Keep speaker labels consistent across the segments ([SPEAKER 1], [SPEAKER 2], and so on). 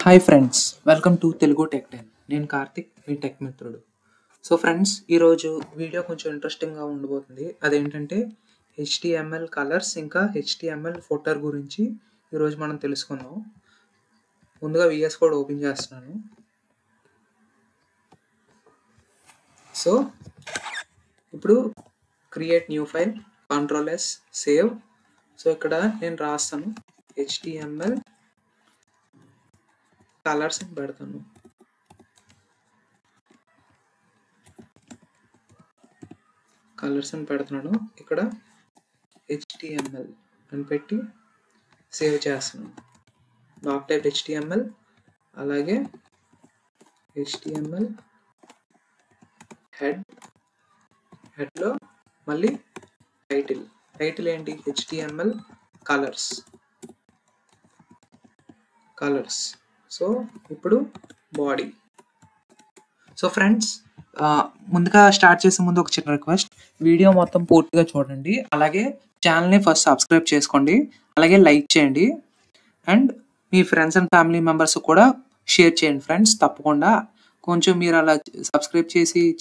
[SPEAKER 1] Hi friends, welcome to Telugu tech 10. నేను కార్తిక్, మీ tech మిత్రుడు. సో ఫ్రెండ్స్, ఈరోజు వీడియో కొంచెం ఇంట్రెస్టింగ్గా ఉండబోతుంది. అదేంటంటే హెచ్టిఎంఎల్ కలర్స్ ఇంకా హెచ్టిఎంఎల్ ఫోటర్ గురించి ఈరోజు మనం తెలుసుకుందాం. ముందుగా విఎస్ కోడ్ ఓపెన్ చేస్తున్నాను. సో ఇప్పుడు create new file, control S, save. So ఇక్కడ నేను రాస్తాను హెచ్టిఎంఎల్ కలర్స్ అని పెడతాను. పెడుతున్నాను. ఇక్కడ HTML అని పెట్టి సేవ్ చేస్తున్నాను. డాక్ టైప్ HTML, అలాగే HTML హెడ్లో మళ్ళీ టైటిల్ ఏంటి? HTML colours. సో ఇప్పుడు బాడీ. సో ఫ్రెండ్స్, ముందుగా స్టార్ట్ చేసే ముందు ఒక చిన్న రిక్వెస్ట్, వీడియో మొత్తం పూర్తిగా చూడండి, అలాగే ఛానల్ని ఫస్ట్ సబ్స్క్రైబ్ చేసుకోండి, అలాగే లైక్ చేయండి, and me friends and family members కూడా షేర్ చేయండి ఫ్రెండ్స్. తప్పకుండా కొంచెం మీరు అలా సబ్స్క్రైబ్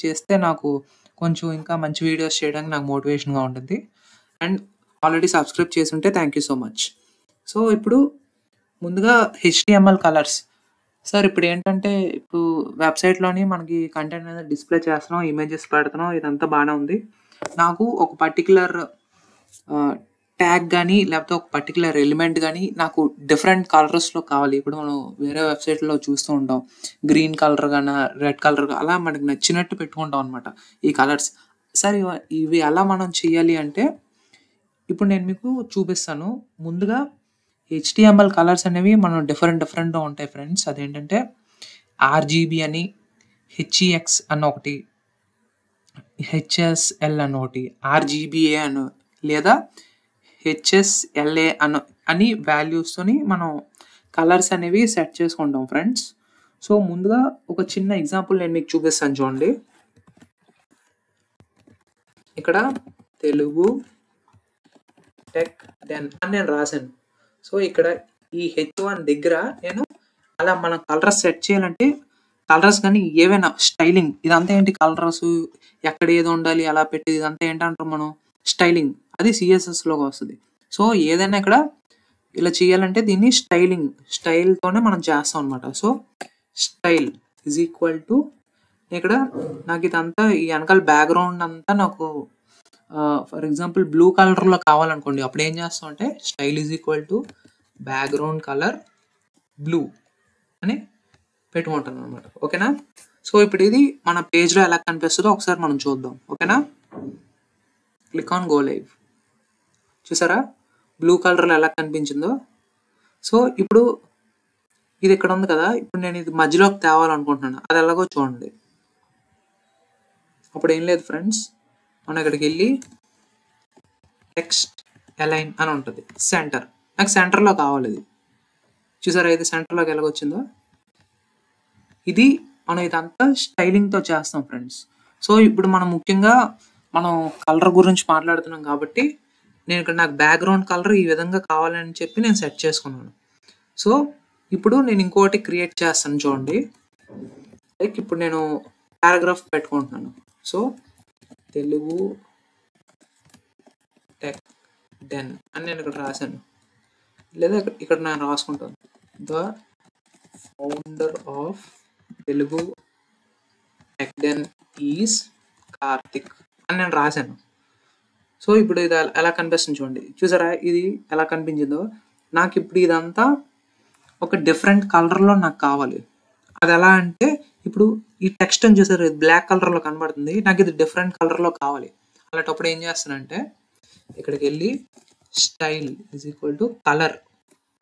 [SPEAKER 1] చేస్తే నాకు కొంచెం ఇంకా మంచి వీడియోస్ చేయడానికి నాకు మోటివేషన్గా ఉంటుంది. అండ్ ఆల్రెడీ సబ్స్క్రైబ్ చేసి ఉంటే thank you so much. So ఇప్పుడు ముందుగా HTML కలర్స్. సార్ ఇప్పుడు ఏంటంటే, ఇప్పుడు వెబ్సైట్లోని మనకి కంటెంట్ అనేది డిస్ప్లే చేస్తున్నాం, ఇమేజెస్ పెడుతున్నాం, ఇదంతా బాగానే ఉంది. నాకు ఒక పర్టికులర్ ట్యాగ్ కానీ లేకపోతే ఒక పర్టికులర్ ఎలిమెంట్ కానీ నాకు డిఫరెంట్ కలర్స్లో కావాలి. ఇప్పుడు మనం వేరే వెబ్సైట్లో చూస్తూ ఉంటాం, గ్రీన్ కలర్ కానీ రెడ్ కలర్, అలా మనకి నచ్చినట్టు పెట్టుకుంటాం అనమాట ఈ కలర్స్. సార్ ఇవి ఎలా మనం చేయాలి అంటే, ఇప్పుడు నేను మీకు చూపిస్తాను. ముందుగా HTML కలర్స్ అనేవి మనం డిఫరెంట్గా ఉంటాయి ఫ్రెండ్స్. అదేంటంటే RGB అని, HEX అని ఒకటి, HSL అని ఒకటి, RGBA అని, లేదా HSLA అని వాల్యూస్తోని మనం కలర్స్ అనేవి సెట్ చేసుకుంటాం ఫ్రెండ్స్. సో ముందుగా ఒక చిన్న ఎగ్జాంపుల్ నేను మీకు చూపిస్తాను చూడండి. ఇక్కడ తెలుగు టెక్ 10 అని నేను రాశాను. సో ఇక్కడ ఈ H1 దగ్గర నేను అలా మనం కలర్స్ సెట్ చేయాలంటే, కలర్స్ కానీ ఏవైనా స్టైలింగ్, ఇదంతా ఏంటి కలర్స్ ఎక్కడ ఏది ఉండాలి అలా పెట్టి, ఇదంతా ఏంటంటారు మనం స్టైలింగ్, అది CSSలోకి వస్తుంది. సో ఏదైనా ఇక్కడ ఇలా చేయాలంటే దీన్ని స్టైల్తోనే మనం చేస్తాం అనమాట. So style is equal to, ఇక్కడ నాకు ఇదంతా ఈ వెనకాల బ్యాక్గ్రౌండ్ అంతా నాకు ఫర్ ఎగ్జాంపుల్ బ్లూ కలర్లో కావాలనుకోండి, అప్పుడు ఏం చేస్తాం అంటే style is equal to background colour blue అని పెట్టుకుంటాను అనమాట. ఓకేనా? సో ఇప్పుడు ఇది మన పేజ్లో ఎలా కనిపిస్తుందో ఒకసారి మనం చూద్దాం. ఓకేనా? Click on go live. చూసారా బ్లూ కలర్లో ఎలా కనిపించిందో? సో ఇప్పుడు ఇది ఇక్కడ ఉంది కదా, ఇప్పుడు నేను ఇది మధ్యలోకి తేవాలనుకుంటున్నాను. అది ఎలాగో చూడండి. అప్పుడు ఏం లేదు ఫ్రెండ్స్, మనం ఇక్కడికి వెళ్ళి టెక్స్ట్ అలైన్ అని ఉంటుంది, సెంటర్. నాకు సెంటర్లో కావాలి ఇది. చూసారా ఇది సెంటర్లోకి ఎలాగొచ్చిందో? ఇది మనం ఇదంతా స్టైలింగ్తో చేస్తాం ఫ్రెండ్స్. సో ఇప్పుడు మనం ముఖ్యంగా కలర్ గురించి మాట్లాడుతున్నాం కాబట్టి, నేను ఇక్కడ నాకు బ్యాక్గ్రౌండ్ కలర్ ఈ విధంగా కావాలని చెప్పి నేను సెట్ చేసుకున్నాను. సో ఇప్పుడు నేను ఇంకోటి క్రియేట్ చేస్తాను చూడండి. లైక్ ఇప్పుడు నేను పారాగ్రాఫ్ పెట్టుకుంటున్నాను. సో తెలుగు టెక్ 10 అని నేను ఇక్కడ రాశాను, లేదా ఇక్కడ నేను రాసుకుంటాను, the founder of Telugu tech 10 is Karthik అని నేను రాశాను. సో ఇప్పుడు ఇది ఎలా కనిపిస్తుంది చూడండి. చూసారా ఇది ఎలా కనిపించిందో? నాకు ఇప్పుడు ఇదంతా ఒక డిఫరెంట్ కలర్లో నాకు కావాలి. అది ఎలా అంటే, ఇప్పుడు ఈ టెక్స్ట్ అని చూసారు, బ్లాక్ కలర్లో కనబడుతుంది, నాకు ఇది డిఫరెంట్ కలర్లో కావాలి. అలాంటప్పుడు ఏం చేస్తానంటే, ఇక్కడికి వెళ్ళి style is equal to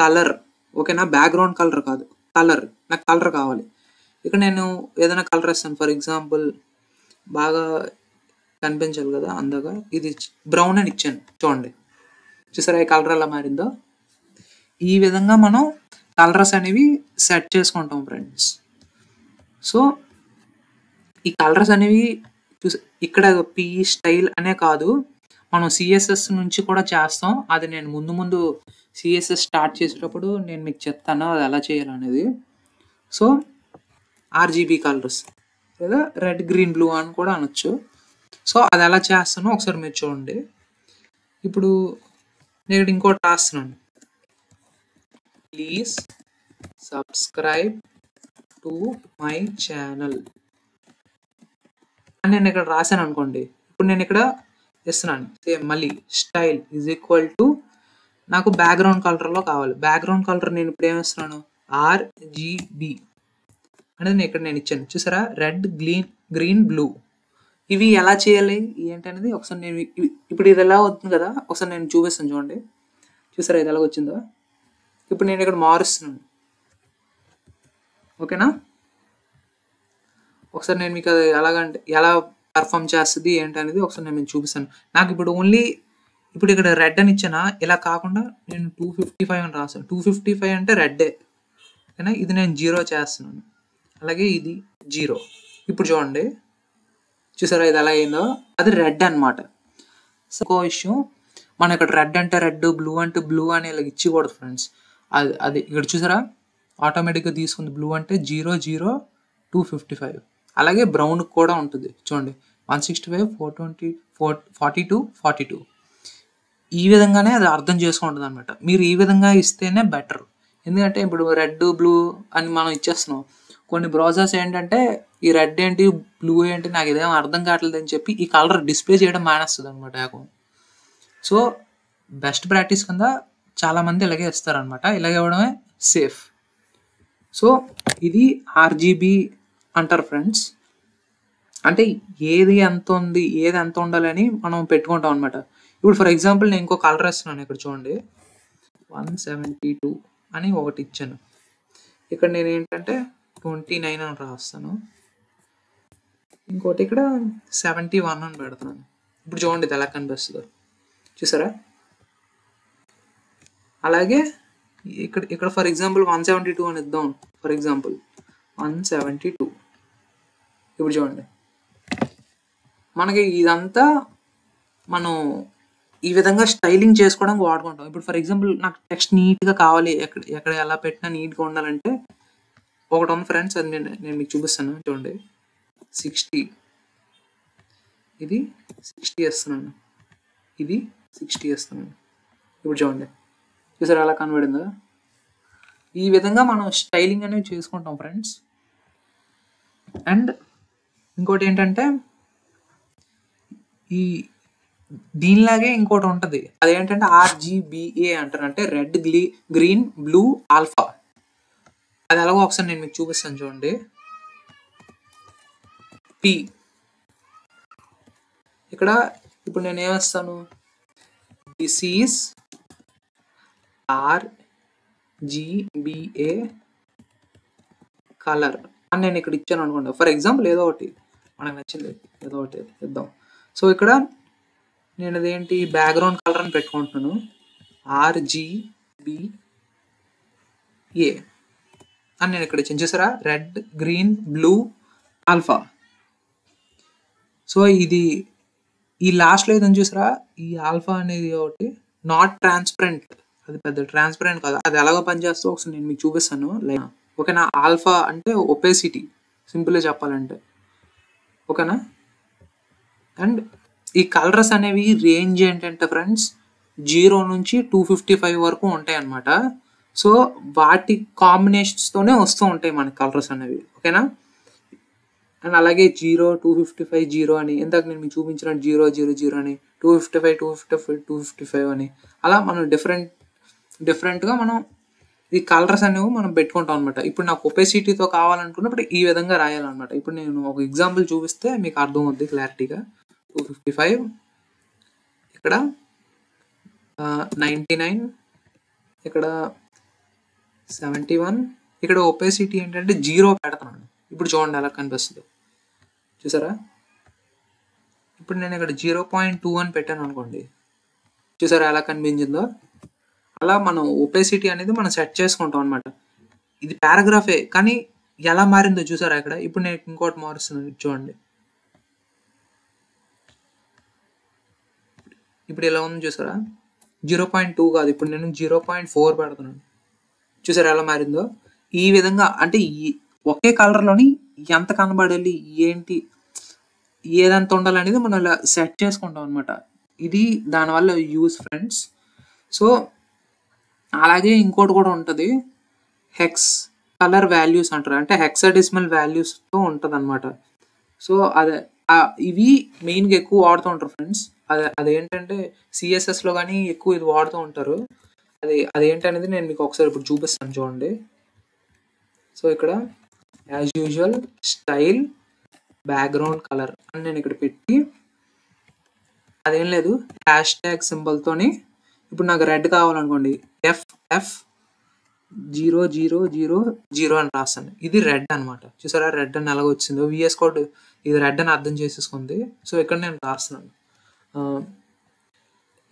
[SPEAKER 1] colour. ఓకేనా? బ్యాక్గ్రౌండ్ కలర్ కాదు, కలర్. నాకు కలర్ కావాలి. ఇక్కడ నేను ఏదైనా కలర్ ఇస్తాను. ఫర్ ఎగ్జాంపుల్ బాగా కనిపించాలి కదా అందగా, ఇది బ్రౌన్ అని ఇచ్చాను చూడండి. చూసారా ఈ కలర్ ఎలా మారిందో? ఈ విధంగా మనం కలర్స్ అనేవి సెట్ చేసుకుంటాం ఫ్రెండ్స్. సో ఈ కలర్స్ అనేవి ఇక్కడ పి స్టైల్ అనే కాదు, మనం CSS నుంచి కూడా చేస్తాం. అది నేను ముందు CSS స్టార్ట్ చేసేటప్పుడు నేను మీకు చెప్తాను అది ఎలా చేయాలనేది. సో ఆర్జీబీ కలర్స్ లేదా రెడ్ గ్రీన్ బ్లూ అని కూడా అనొచ్చు. సో అది ఎలా చేస్తానో ఒకసారి మీరు చూడండి. ఇప్పుడు నేను ఇంకోటి రాస్తున్నాను, please subscribe to my channel అని నేను ఇక్కడ రాశాను అనుకోండి. ఇప్పుడు నేను ఇక్కడ ఇస్తున్నాను సేమ్ మళ్ళీ స్టైల్ ఈజ్ ఈక్వల్ టు నాకు బ్యాక్గ్రౌండ్ కలర్లో కావాలి. బ్యాక్గ్రౌండ్ కలర్ నేను ఇప్పుడు ఏమిస్తున్నాను, ఆర్జీబీ అనేది నేను ఇచ్చాను. చూసారా, రెడ్ గ్రీన్ బ్లూ. ఇవి ఎలా చేయాలి ఏంటి అనేది ఒకసారి నేను ఇప్పుడు ఇది ఎలా అవుతుంది కదా, ఒకసారి నేను చూపిస్తాను చూడండి. చూసారా ఇది ఎలా వచ్చిందో. ఇప్పుడు నేను ఇక్కడ మారుస్తున్నాను, ఓకేనా. ఒకసారి నేను మీకు అది ఎలాగంటే ఎలా పర్ఫామ్ చేస్తుంది ఏంటి అనేది ఒకసారి నేను చూపిస్తాను. నాకు ఇప్పుడు ఓన్లీ ఇప్పుడు ఇక్కడ రెడ్ అని ఇచ్చానా, ఇలా కాకుండా నేను 255 అని రాస్తాను. 255 అంటే రెడ్డే, ఓకేనా. ఇది నేను 0 చేస్తున్నాను, అలాగే ఇది 0. ఇప్పుడు చూడండి, చూసారా ఇది ఎలా అయిందో, అది రెడ్ అనమాట. ఇంకో విషయం, మనం ఇక్కడ రెడ్ అంటే రెడ్, బ్లూ అంటే బ్లూ అని ఇలా ఇచ్చికూడదు ఫ్రెండ్స్. అది ఇక్కడ చూసారా ఆటోమేటిక్గా తీసుకుంది. బ్లూ అంటే 0 0 255. అలాగే బ్రౌన్ కూడా ఉంటుంది చూడండి, 165 420 42 42. ఈ విధంగానే అది అర్థం చేసుకుంటుంది అనమాట. మీరు ఈ విధంగా ఇస్తేనే బెటర్. ఎందుకంటే ఇప్పుడు రెడ్ బ్లూ అని మనం ఇచ్చేస్తున్నాం. కొన్ని బ్రౌజర్స్ ఏంటంటే ఈ రెడ్ ఏంటి బ్లూ ఏంటి నాకు ఇదేం అర్థం కావట్లేదు అని చెప్పి ఈ కలర్ డిస్ప్లే చేయడం మానేస్తుంది అనమాట అకౌంట్. సో బెస్ట్ ప్రాక్టీస్ కింద చాలామంది ఇలాగే ఇస్తారనమాట. ఇలాగే ఇవ్వడమే సేఫ్. సో ఇది ఆర్జీబీ అంటారు ఫ్రెండ్స్. అంటే ఏది ఎంత ఉంది, ఏది ఎంత ఉండాలని మనం పెట్టుకుంటాం అనమాట. ఇప్పుడు ఫర్ ఎగ్జాంపుల్ నేను ఇంకో కలర్ ఇస్తున్నాను. ఇక్కడ చూడండి 172 అని ఒకటి ఇచ్చాను. ఇక్కడ నేను ఏంటంటే 29 అని రాస్తాను. ఇంకోటి ఇక్కడ 71 అని పెడుతున్నాను. ఇప్పుడు చూడండి ఇది ఎలా కనిపిస్తుందో, చూసారా. అలాగే ఇక్కడ ఫర్ ఎగ్జాంపుల్ 172 అని ఇద్దాం. For example 172. ఇప్పుడు చూడండి, మనకి ఇదంతా మనం ఈ విధంగా స్టైలింగ్ చేసుకోవడానికి వాడుకుంటాం. ఇప్పుడు ఫర్ ఎగ్జాంపుల్ నాకు టెక్స్ట్ నీట్గా కావాలి, ఎక్కడ ఎలా పెట్టినా నీట్గా ఉండాలంటే ఒకటి ఉంది ఫ్రెండ్స్, అది నేను మీకు చూపిస్తాను చూడండి. 60, ఇది 60 వేస్తున్నాను, ఇది 60 వేస్తున్నాను. ఇప్పుడు చూడండి, చూసారా ఎలా కనబడిందా. ఈ విధంగా మనం స్టైలింగ్ అనేవి చేసుకుంటాం ఫ్రెండ్స్. అండ్ ఇంకోటి ఏంటంటే ఈ దీనిలాగే ఇంకోటి ఉంటుంది, అదేంటంటే ఆర్జీబీఏ అంటారు. అంటే రెడ్ గ్రీన్ బ్లూ ఆల్ఫా. అది ఎలాగో ఒకసారి నేను మీకు చూపిస్తాను చూడండి. పి ఇక్కడ ఇప్పుడు నేను ఏమేస్తాను, దిస్ ఈజ్ ఆర్జీబీఏ కలర్ అని నేను ఇక్కడ ఇచ్చాను అనుకోండి. ఫర్ ఎగ్జాంపుల్ ఏదో ఒకటి మనకు నచ్చింది ఏదో ఒకటి ఇద్దాం. సో ఇక్కడ నేను అదేంటి బ్యాక్గ్రౌండ్ కలర్ అని పెట్టుకుంటున్నాను, ఆర్జీబీఏ అని నేను ఇక్కడ ఇచ్చాను. చూసారా, red green blue alpha. So ఇది ఈ లాస్ట్లో ఏదని చూసారా, ఈ ఆల్ఫా అనేది ఒకటి నాట్ ట్రాన్స్పరెంట్. అది పెద్ద ట్రాన్స్పరెంట్ కాదు. అది ఎలాగో పనిచేస్తో ఒకసారి నేను మీకు చూపిస్తాను. లైక్ ఓకేనా. ఆల్ఫా అంటే ఒపేసిటీ, సింపుల్గా చెప్పాలంటే, ఓకేనా. అండ్ ఈ కలర్స్ అనేవి రేంజ్ ఏంటంటే ఫ్రెండ్స్ 0 నుంచి 255 వరకు ఉంటాయి అన్నమాట. సో వాటి కాంబినేషన్స్తోనే వస్తూ ఉంటాయి మన కలర్స్ అనేవి, ఓకేనా. అండ్ అలాగే 0 255 0 అని ఇందాక నేను మీకు చూపించినట్టు 0 0 0 అని 255 255 255 అని అలా మనం డిఫరెంట్గా మనం ఈ కలర్స్ అనేవి మనం పెట్టుకుంటాం అనమాట. ఇప్పుడు నాకు ఒపెసిటీతో కావాలనుకున్నప్పుడు ఈ విధంగా రాయాలన్నమాట. ఇప్పుడు నేను ఒక ఎగ్జాంపుల్ చూపిస్తే మీకు అర్థం అవుద్ది క్లారిటీగా. 255, ఇక్కడ 99, ఇక్కడ 71. ఇక్కడ ఒపెసిటీ ఏంటంటే 0 పెడతాను. ఇప్పుడు చూడండి ఎలా కనిపిస్తుంది, చూసారా. ఇప్పుడు నేను ఇక్కడ 0.2 అని పెట్టాను అనుకోండి, చూసారా ఎలా కనిపించిందో. అలా మనం ఒపెసిటీ అనేది మనం సెట్ చేసుకుంటాం అనమాట. ఇది పారాగ్రాఫే కానీ ఎలా మారిందో చూసారా ఇక్కడ. ఇప్పుడు నేను ఇంకోటి మారుస్తున్నాను చూడండి. ఇప్పుడు ఎలా ఉంది చూసారా, 0.2 కాదు, ఇప్పుడు నేను 0.4 పెడుతున్నాను. చూసారా ఎలా మారిందో. ఈ విధంగా అంటే ఒకే కలర్‌లోని ఎంత కనబడాలి, ఏంటి, ఏదంత ఉండాలనేది మనం ఇలా సెట్ చేసుకుంటాం అనమాట. ఇది దానివల్ల యూజ్ ఫ్రెండ్స్. సో, అలాగే ఇంకోటి కూడా ఉంటది. హెక్స్ కలర్ వాల్యూస్ అంటారు. అంటే హెక్సాడెసిమల్ వాల్యూస్‌తో ఉంటదనమాట. సో, ఇవి మెయిన్‌గా ఎక్కువ వాడుతూ ఉంటారు ఫ్రెండ్స్. అదేంటంటే సీఎస్ఎస్‌లో గాని ఎక్కువ ఇది వాడుతూ ఉంటారు. అదేంటనేది నేను మీకు ఒకసారి ఇప్పుడు చూపిస్తాను చూడండి. సో, ఇక్కడ as usual style background colour అని నేను ఇక్కడ పెట్టి అదేం లేదు హ్యాష్ ట్యాగ్ సింబల్‌తోని ఇప్పుడు నాకు రెడ్ కావాలనుకోండి FF0000 అని రాస్తాను. ఇది రెడ్ అనమాట. చూసారా రెడ్ అని ఎలాగ వచ్చిందో VS కోడ్ ఇది రెడ్ అని అర్థం చేసేసుకుంది. సో, ఇక్కడ నేను రాస్తున్నాను.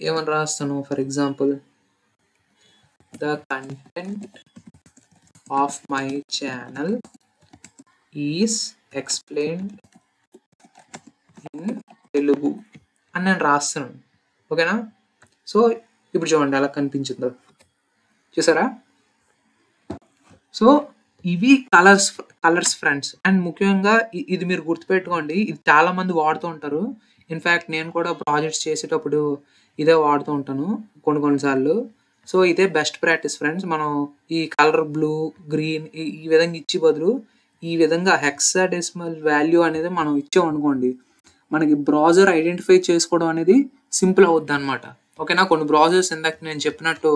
[SPEAKER 1] ఏమని రాస్తాను for example the content of my channel is explained in Telugu అని నేను రాస్తున్నాను. ఓకేనా? సో, ఇప్పుడు చూడండి ఎలా కనిపించిందో. చూసారా? సో, ఇవి కలర్స్ ఫ్రెండ్స్. అండ్ ముఖ్యంగా ఇది మీరు గుర్తుపెట్టుకోండి. ఇది చాలా మంది వాడుతూ ఉంటారు. ఇన్‌ఫాక్ట్ నేను కూడా ప్రాజెక్ట్స్ చేసేటప్పుడు ఇదే వాడుతూ ఉంటాను కొన్ని సార్లు. సో, ఇదే బెస్ట్ ప్రాక్టీస్ ఫ్రెండ్స్. మనం ఈ కలర్ బ్లూ, గ్రీన్ ఈ విధంగా ఇచ్చే బదులు ఈ విధంగా హెక్సాడెసిమల్ వాల్యూ అనేది మనం ఇచ్చామనుకోండి, మనకి బ్రౌజర్ ఐడెంటిఫై చేసుకోవడం అనేది సింపుల్ అవుద్దనమాట. ఓకేనా? కొన్ని బ్రౌజర్స్ ఇందాక నేను చెప్పినట్టు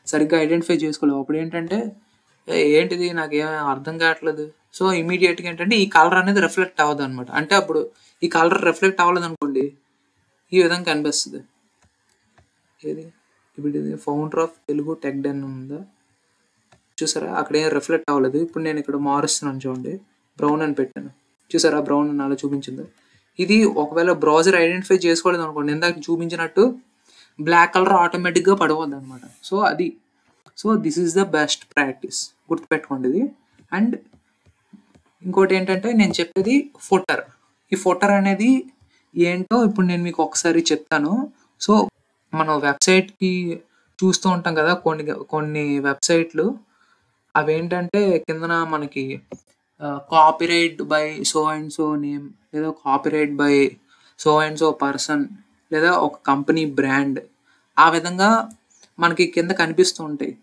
[SPEAKER 1] సరిగ్గా ఐడెంటిఫై చేసుకోలేవు. అప్పుడేంటంటే ఏంటిది నాకేం అర్థం కావట్లేదు. సో, ఇమ్మీడియేట్‌గా ఏంటంటే ఈ కలర్ అనేది రిఫ్లెక్ట్ అవ్వదనమాట. అంటే అప్పుడు ఈ కలర్ రిఫ్లెక్ట్ అవ్వలేదనుకోండి, ఈ విధంగా కనిపిస్తది. ఏది? ఇప్పుడు ఇది founder of Telugu tech den ఉందా? చూసారా? అక్కడేం రిఫ్లెక్ట్ అవ్వలేదు. ఇప్పుడు నేను ఇక్కడ మారుస్తున్నాను చూడండి. బ్రౌన్ అని పెట్టాను. చూసారా బ్రౌన్ అని అలా చూపించిందో? ఇది ఒకవేళ బ్రౌజర్ ఐడెంటిఫై చేసుకోలేదనుకోండి, ఇందాక చూపించినట్టు బ్లాక్ కలర్ ఆటోమేటిక్‌గా పడిపోద్దనమాట. So, this is the best practice. గుర్తుపెట్టుకోండి ఇది. అండ్ ఇంకోటి ఏంటంటే నేను చెప్పేది ఫుటర్. ఈ ఫుటర్ అనేది ఏంటో ఇప్పుడు నేను మీకు ఒకసారి చెప్తాను. సో, మనం వెబ్‌సైట్‌కి చూస్తూ ఉంటాం కదా! కొన్ని వెబ్‌సైట్‌లు అవేంటంటే కిందన మనకి copyright by so and so name లేదా copyright by so and so person లేదా ఒక కంపెనీ బ్రాండ్ ఆ విధంగా మనకి కింద కనిపిస్తూ ఉంటాయి.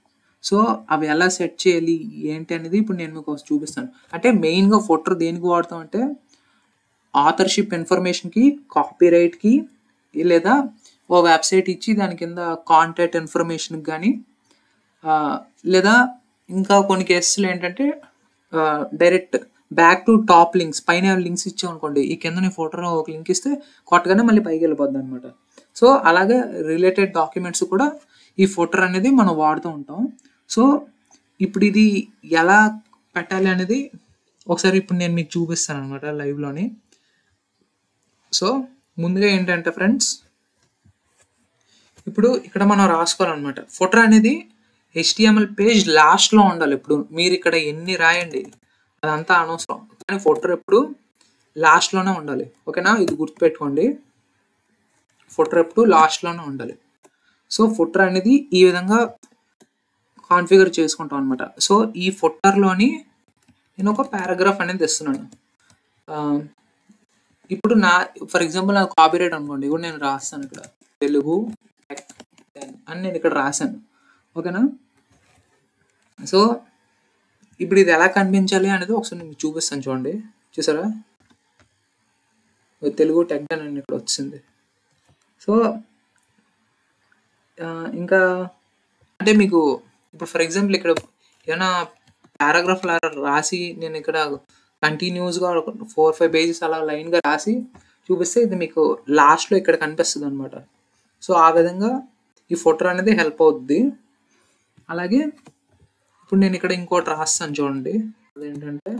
[SPEAKER 1] సో, అవి ఎలా సెట్ చేయాలి ఏంటి అనేది ఇప్పుడు నేను మీకు చూపిస్తాను. అంటే మెయిన్‌గా ఫుటర్ దేనికి వాడతాం అంటే ఆథర్‌షిప్ ఇన్ఫర్మేషన్‌కి, కాపీరైట్‌కి లేదా ఓ వెబ్‌సైట్ ఇచ్చి దాని కింద కాంటాక్ట్ ఇన్ఫర్మేషన్‌కి గాని లేదా ఇంకా కొన్ని కేసెస్‌లో ఏంటంటే direct back to top links పైన లింక్స్ ఇచ్చామనుకోండి, ఈ కింద నీ ఫోటోలో ఒక లింక్ ఇస్తే కొట్టగానే మళ్ళీ పైకెళ్ళిపోద్దనమాట. సో, అలాగే రిలేటెడ్ డాక్యుమెంట్స్ కూడా ఈ ఫుటర్ అనేది మనం వాడుతూ ఉంటాం. సో, ఇప్పుడు ఇది ఎలా పెట్టాలి అనేది ఒకసారి ఇప్పుడు నేను మీకు చూపిస్తాననమాట లైవ్‌లోని. సో, ముందుగా ఏంటంటే ఫ్రెండ్స్, ఇప్పుడు ఇక్కడ మనం రాసుకోవాలనమాట. ఫుటర్ అనేది HTML పేజ్ లాస్ట్‌లో ఉండాలి ఎప్పుడు. మీరిక్కడ ఎన్ని రాయండి అదంతా అనవసరం. కానీ ఫుటర్ ఎప్పుడు లాస్ట్‌లోనే ఉండాలి. ఓకేనా? ఇది గుర్తుపెట్టుకోండి. ఫుటర్ ఎప్పుడు లాస్ట్‌లోనే ఉండాలి. సో, ఫుటర్ అనేది ఈ విధంగా కాన్ఫిగర్ చేసుకుంటాం అనమాట. సో, ఈ ఫుటర్‌లోని నేను ఒక పారాగ్రాఫ్ అనేది ఇస్తున్నాను. ఇప్పుడు ఫర్ ఎగ్జాంపుల్ నాకు కాపీరైట్ అనుకోండి. ఇప్పుడు నేను రాస్తాను ఇక్కడ తెలుగు టెక్ అని నేను ఇక్కడ రాశాను. ఓకేనా? సో, ఇప్పుడు ఇది ఎలా కనిపించాలి అనేది ఒకసారి నేను చూపిస్తాను చూడండి. చూసారా? తెలుగు టెక్ అని ఇక్కడ వచ్చింది. సో, ఇంకా అంటే మీకు ఇప్పుడు ఫర్ ఎగ్జాంపుల్ ఇక్కడ ఏమైనా పారాగ్రాఫ్ అలా రాసి నేను ఇక్కడ కంటిన్యూస్‌గా 4, 5 పేజెస్ అలా లైన్‌గా రాసి చూపిస్తే ఇది మీకు లాస్ట్‌లో ఇక్కడ కనిపిస్తదనమాట. సో, ఆ విధంగా ఈ ఫుటర్ అనేది హెల్ప్ అవుద్ది. అలాగే ఇప్పుడు నేను ఇక్కడ ఇంకోటి రాస్తాను చూడండి. అదేంటంటే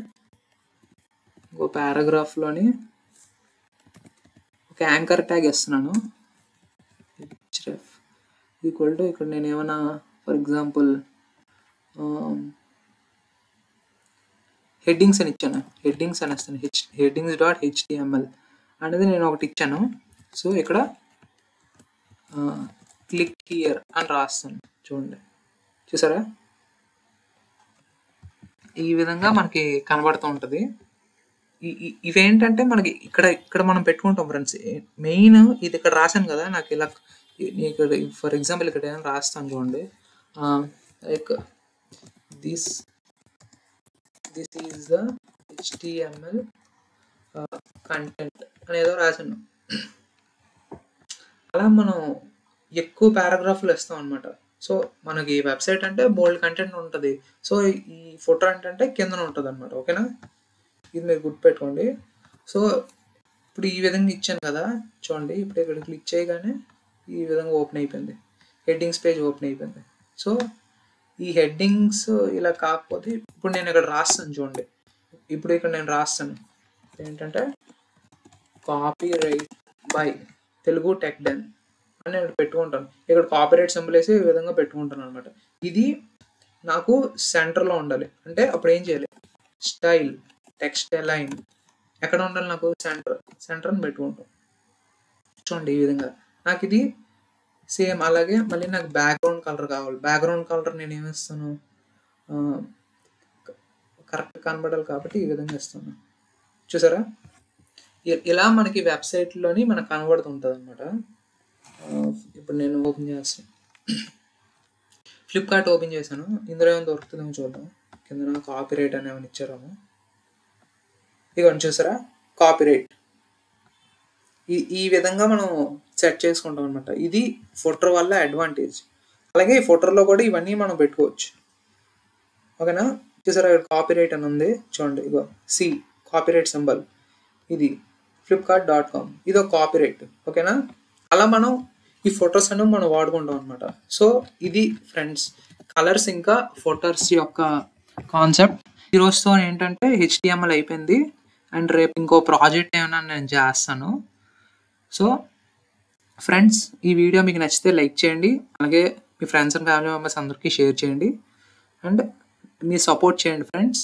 [SPEAKER 1] ఇంకో పారాగ్రాఫ్‌లోని ఒక యాంకర్ ట్యాగ్ ఇస్తున్నాను. href ఈక్వల్ టు ఇక్కడ నేను ఏమైనా ఫర్ ఎగ్జాంపుల్ హెడ్డింగ్స్ అని ఇచ్చాను. హెడ్డింగ్స్ అనేస్తాను. headings.html అనేది నేను ఒకటి ఇచ్చాను. సో, ఇక్కడ క్లిక్ హియర్ అని రాస్తాను చూడండి. చూసారా? ఈ విధంగా మనకి కనబడుతూ ఉంటది. ఇవేంటంటే మనకి ఇక్కడ మనం పెట్టుకుంటాం ఫ్రెండ్స్. మెయిన్ ఇది ఇక్కడ రాశాను కదా! నాకు ఇలా ఇక్కడ ఫర్ ఎగ్జాంపుల్ ఇక్కడ ఏమైనా రాస్తాను చూడండి. Like this is the HTML content అనేదో రాశాను. అలా మనం ఎక్కువ పారాగ్రాఫ్లు ఇస్తాం అనమాట. సో మనకి వెబ్సైట్ అంటే బోల్డ్ కంటెంట్ ఉంటుంది. సో ఈ ఫోటో అంటే కిందన ఉంటుంది అనమాట. ఓకేనా, ఇది మీరు గుర్తుపెట్టుకోండి. సో ఇప్పుడు ఈ విధంగా ఇచ్చాను కదా, చూడండి. ఇప్పుడు ఇక్కడ క్లిక్ చేయగానే ఈ విధంగా ఓపెన్ అయిపోయింది, హెడ్డింగ్స్ పేజ్ ఓపెన్ అయిపోయింది. సో ఈ హెడ్డింగ్స్ ఇలా కాకపోతే ఇప్పుడు నేను ఇక్కడ రాస్తాను చూడండి. ఇప్పుడు ఇక్కడ నేను రాస్తాను ఏంటంటే copyright by Telugu tech den అని నేను పెట్టుకుంటాను. ఇక్కడ కాపీరైట్ సింబల్ వేసి ఈ విధంగా పెట్టుకుంటాను అనమాట. ఇది నాకు సెంటర్లో ఉండాలి. అంటే అప్పుడు ఏం చేయాలి, స్టైల్ టెక్స్ట్ అలైన్ ఎక్కడ ఉండాలి, నాకు సెంటర్ అని పెట్టుకుంటాం. చూడండి ఈ విధంగా నాకు ఇది సేమ్. అలాగే మళ్ళీ నాకు బ్యాక్గ్రౌండ్ కలర్ కావాలి. బ్యాక్గ్రౌండ్ కలర్ నేను ఏమిస్తాను, కరెక్ట్ కనబడాలి కాబట్టి ఈ విధంగా ఇస్తాను. చూసారా, ఇలా మనకి వెబ్సైట్లోని మనకు కనబడుతుంటుంది అనమాట. ఇప్పుడు నేను ఓపెన్ చేస్తాను, ఫ్లిప్కార్ట్ ఓపెన్ చేశాను. ఇందులో ఏమైనా దొరుకుతుందేమో చూద్దాం. కింద కాపీరైట్ అని ఏమైనా ఇచ్చారేమో. ఇవన్నీ చూసారా, కాపీరైట్. ఈ విధంగా మనం సెట్ చేసుకుంటాం అనమాట. ఇది ఫోటో వల్ల అడ్వాంటేజ్. అలాగే ఈ ఫోటోలో కూడా ఇవన్నీ మనం పెట్టుకోవచ్చు. ఓకేనా, చూసారా ఇక్కడ కాపీరైట్ అని ఉంది చూడండి. ఇగో కాపీరైట్ సింబల్, ఇది flipkart.com, ఇది ఒక కాపీరైట్. ఓకేనా, అలా మనం ఈ ఫొటోస్ అను మనం వాడుకుంటాం అనమాట. సో ఇది ఫ్రెండ్స్ కలర్స్ ఇంకా ఫొటోస్ యొక్క కాన్సెప్ట్. ఈ రోజుతో ఏంటంటే HTML అయిపోయింది. అండ్ రేపు ఇంకో ప్రాజెక్ట్ ఏమైనా నేను చేస్తాను. సో ఫ్రెండ్స్, ఈ వీడియో మీకు నచ్చితే లైక్ చేయండి. అలాగే మీ ఫ్రెండ్స్ అండ్ ఫ్యామిలీ మెంబర్స్ అందరికీ షేర్ చేయండి. అండ్ మీరు సపోర్ట్ చేయండి ఫ్రెండ్స్.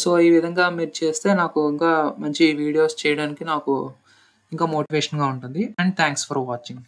[SPEAKER 1] సో ఈ విధంగా మీరు చేస్తే నాకు ఇంకా మంచి వీడియోస్ చేయడానికి నాకు ఇంకా మోటివేషన్గా ఉంటుంది. And thanks for watching.